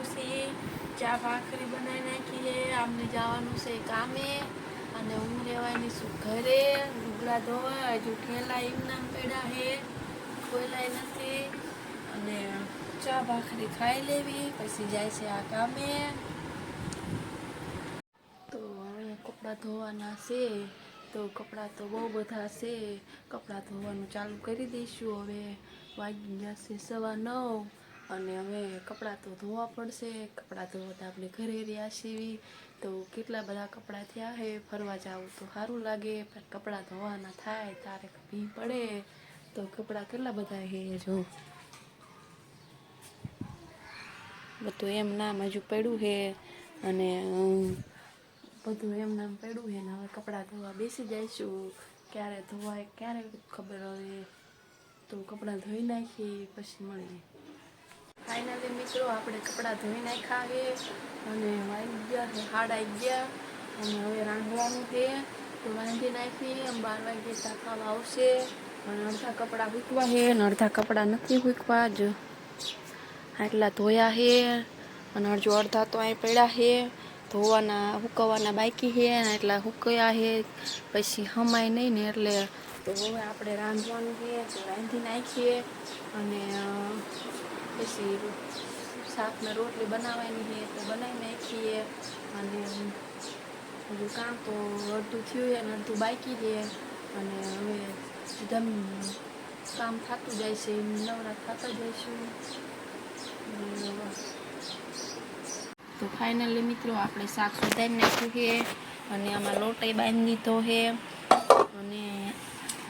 આવ્યું છે, ચા ભાખરી બનાવી નાખી છે, આમને જવાનું છે કામે અને હું રહેવાની છું ઘરે. લુગડા ધોવા હજુ ઠેલા એમના પડ્યા છે, ખોલાય નથી અને ચા ભાખરી ખાઈ લેવી પછી જાય છે આ કામે. તો હવે કપડાં ધોવાના છે, તો કપડાં તો બહુ બધા છે. કપડાં ધોવાનું ચાલુ કરી દઈશું. હવે વાગી જશે 9:15 અને હવે કપડાં તો ધોવા પડશે. કપડાં ધોવા તો આપણે ઘરે રહ્યા છીએ, તો કેટલા બધા કપડાં થયા છે. ફરવા જાવું તો સારું લાગે, પણ કપડાં ધોવાના થાય તારે ભી પડે. તો કપડાં કેટલા બધા છે જો, બધું એમ નામ હજુ પડ્યું છે અને બધું એમ નામ પડ્યું છે ને હવે કપડાં ધોવા બેસી જઈશું. ક્યારે ધોવાય ક્યારે ખબર હવે, તો કપડાં ધોઈ નાખીએ પછી મળીએ. ફાઇનલી મિત્રો આપણે કપડાં ધોઈ નાખ્યા છે અને વાગી ગયા છે 11:30 અને હવે રાંધવાનું છે, તો રાંધી નાખીએ. 12 વાગે ખાવા આવશે અને અડધા કપડાં સૂકવા છે અને અડધા કપડાં નથી સૂકવા. જ આટલા ધોયા છે અને હજુ અડધા તો અહીં પડ્યા છે, ધોવાના સુકવવાના બાકી છે અને એટલા સુકવ્યા છે પછી હમાય નહીં ને એટલે. તો હવે આપણે રાંધવાનું છે, તો રાંધી નાખીએ અને પછી શાકને રોટલી બનાવવાની છે તો બનાવી નાખીએ. અને હજુ કામ તો અડધું થયું અને અડધું બાકી છે અને હવે કામ થતું જાય છે, નવરા થતા જઈશું. તો ફાઇનલી મિત્રો આપણે શાક સુધારી નાખ્યું છે અને આમાં લોટ બાંધી દીધો છે. અને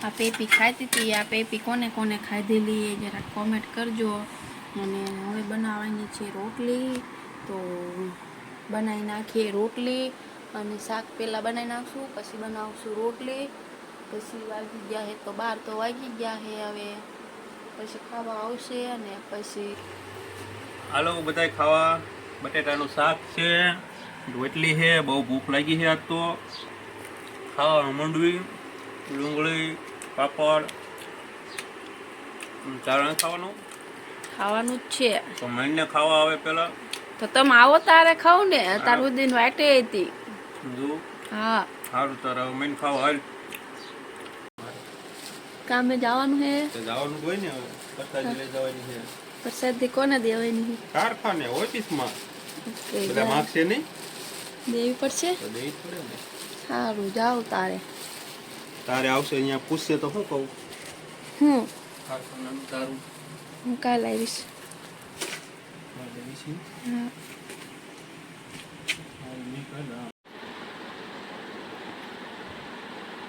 આ પેપી ખાતી હતી, આ પેપી કોને કોને ખાધેલી એ જરા કોમેન્ટ કરજો. અને હવે બનાવવાની છે રોટલી, તો બનાવી નાખીએ રોટલી અને શાક પહેલાં બનાવી નાખશું પછી બનાવશું રોટલી. પછી વાગી ગયા છે તો 12 તો વાગી ગયા છે. હવે પછી ખાવા આવશે અને પછી હાલો બધાય ખાવા. બટેટાનું શાક છે, રોટલી છે, બહુ ભૂખ લાગી છે આજ તો. ખાવા માંડવી, ડુંગળી, પાપડ, ચારણ ખાવાનું ખાવાનું જ છે. તો મહિને ખાવા આવે પેલા તો તમે આવો તારે ખાવ ને, તાર સુધી વાટે હતી. હા સારું, તારે મહિને ખાવા હાલ. કામે જવાનું છે, જવાનું હોય ને, હવે પ્રસાદી લઈ જવાની છે. પ્રસાદી કોને દેવાની? કારખાને ઓફિસમાં બધા માગશે નહીં, દેવી પડશે. તો દેવી પડે ને. સારું જાવ તારે આવશે અહીંયા પૂછશે તો શું કહું? કારખાનાનું તારું હું કાલ આવીશ.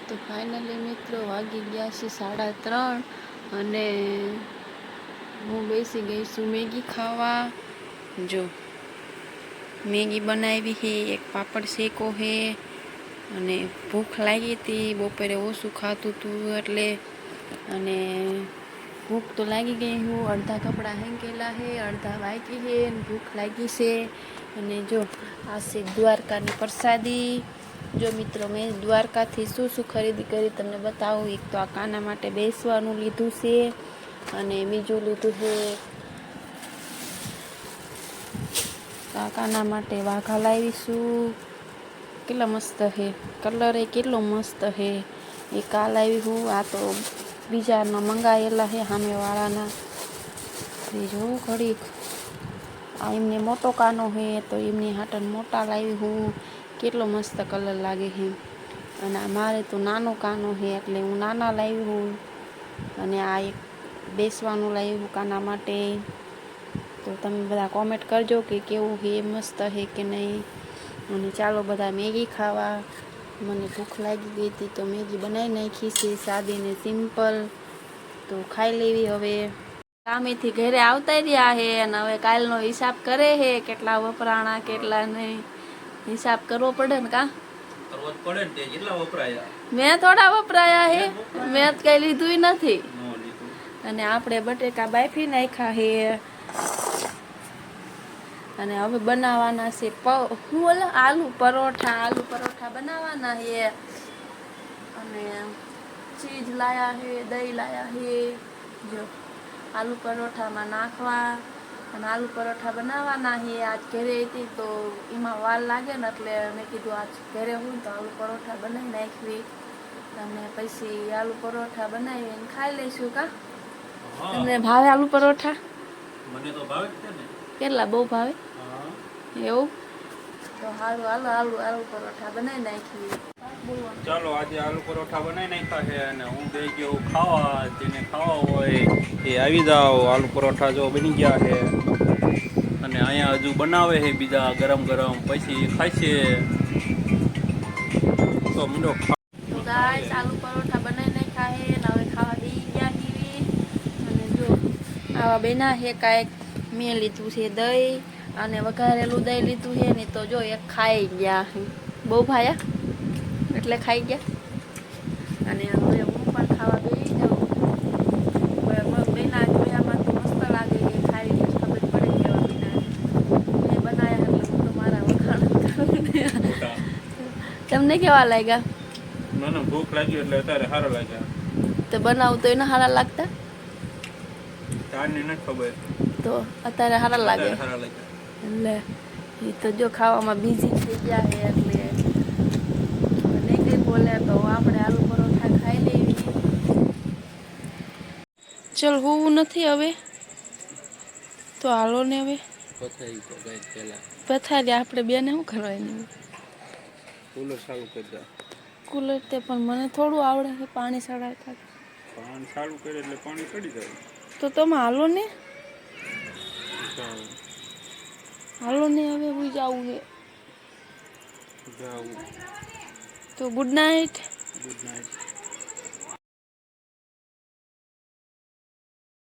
તો ફાઇનલી મિત્રો વાગી ગયા છે 3:30 અને હું બેસી ગઈ છું મેગી ખાવા. જો મેગી બનાવી છે, એક પાપડ શેકો છે અને ભૂખ લાગી હતી. બપોરે ઓછું ખાતું હતું એટલે, અને ભૂખ તો લાગી ગઈ. હું અડધા કપડાં હેંકેલા છે, અડધા બાકી છે, ભૂખ લાગી છે. અને જો આ છે દ્વારકાની પ્રસાદી. જો મિત્રો મેં દ્વારકાથી શું શું ખરીદી કરી તમને બતાવું. એક તો આ કાના માટે બેસવાનું લીધું છે અને બીજું લીધું છે કાના માટે વાઘા લાવીશું. કેટલા મસ્ત છે, કલર એ કેટલો મસ્ત છે. એ કા લાવી હું. આ તો બીજાના મંગાવેલા છે સામેવાળાના. જોવું ઘડીક. આ એમને મોટો કાનો છે તો એમની હાટન મોટા લાવી હું. કેટલો મસ્ત કલર લાગે છે. અને મારે તો નાનો કાનો છે એટલે હું નાના લાવી હું. અને આ એક બેસવાનું લાવી હું કાના માટે. તો તમે બધા કોમેન્ટ કરજો કે કેવું છે, મસ્ત છે કે નહીં. અને ચાલો બધા મેગી ખાવા. મને ભૂખ લાગી ગઈ હતી તો મેગી બનાવી નાખી છે, સાદી ને સિમ્પલ. તો ખાઈ લેવી. હવે કામેથી ઘરે આવતા રહ્યા છે અને હવે કાલનો હિસાબ કરે છે, કેટલા વપરાણા કેટલા નહીં. હિસાબ કરવો પડે ને કા? મેં થોડા વપરાયા છે, મેં કઈ લીધું નથી. અને આપણે બટેકા બાફી નાખ્યા છે અને હવે બનાવવાના છે આલુ પરોઠા બનાવવાના છે. અને ચીઝ લાયા છે, દહીં લાયા છે. જો આલુ પરોઠામાં નાખવા અને આલુ પરોઠા બનાવવાના છે. આજ ઘરે હતી તો એમાં વાર લાગે ને એટલે મેં કીધું આજ ઘરે હું તો આલુ પરોઠા બનાવી નાખવી અને પછી આલુ પરોઠા બનાવીને ખાઈ લઈશું. કા હા તમને ભાવે આલુ પરોઠા? મને તો ભાવે જ છે ને. કેટલા બહુ ભાવે? હા એવું તો સારું, હાલો આલુ આલુ પરોઠા બનાવી નાખીએ. બોલવાનું ચાલો આજે આલુ પરોઠા બનાવી નાખ્યા છે અને હું બે ગયો ખાવા. જેને ખાવા હોય એ આવી જાઓ. આલુ પરોઠા જો બની ગયા છે અને અહીંયા હજુ બનાવે છે બીજા ગરમ ગરમ, પછી ખાશે તો મુંડો તો ગાઈસ આલુ પરોઠા બનાવી નાખ્યા છે અને હવે ખાવા બેસી ગયા છીએ. અને જો આવા બેના છે કાંઈક મેં લીધું છે દહીં અને વઘારેલું દહીં લીધું છે ને તો જો એક ખાઈ ગયા. બહુ ભાયા એટલે ખાઈ ગયા. અને હવે હું પણ ખાવા બેસી જાઉં. બેના જોયામાં તો મસ્ત લાગે છે, ખાઈ ખબર પડે કેવા બેના મેં બનાવ્યા એટલે હું તો મારા વખાણ કરું. મોટા. તમને કેવા લાગ્યા? મને ભૂખ લાગી એટલે અત્યારે સારા લાગ્યા. તો બનાવું તો એના સારા લાગતા? ચારની નથી ખબર, તો અત્યારે સારા લાગે. અત્યારે સારા લાગ્યા. એટલે એ તો જો ખાવામાં બીજી થઈ ગયા છે એટલે નહીં કંઈ બોલે તો આપણે આલુ પરોઠા ખાઈ લેવી. ચલ હોવું નથી હવે તો હાલો ને હવે પથારી તો ગઈ પહેલા પથારી આપણે બેને શું કરવાની? કુલર ચાલુ કરી દે. કુલર તે પણ મને થોડું આવડે છે પાણી ચડાવતા. પાણી ચાલુ કરે એટલે પાણી ચડી જાય. તો તમે હાલો ને, જાઉં હાલો ને હવે હું જાવું છે. જાઉં. તો ગુડ નાઇટ. Good night.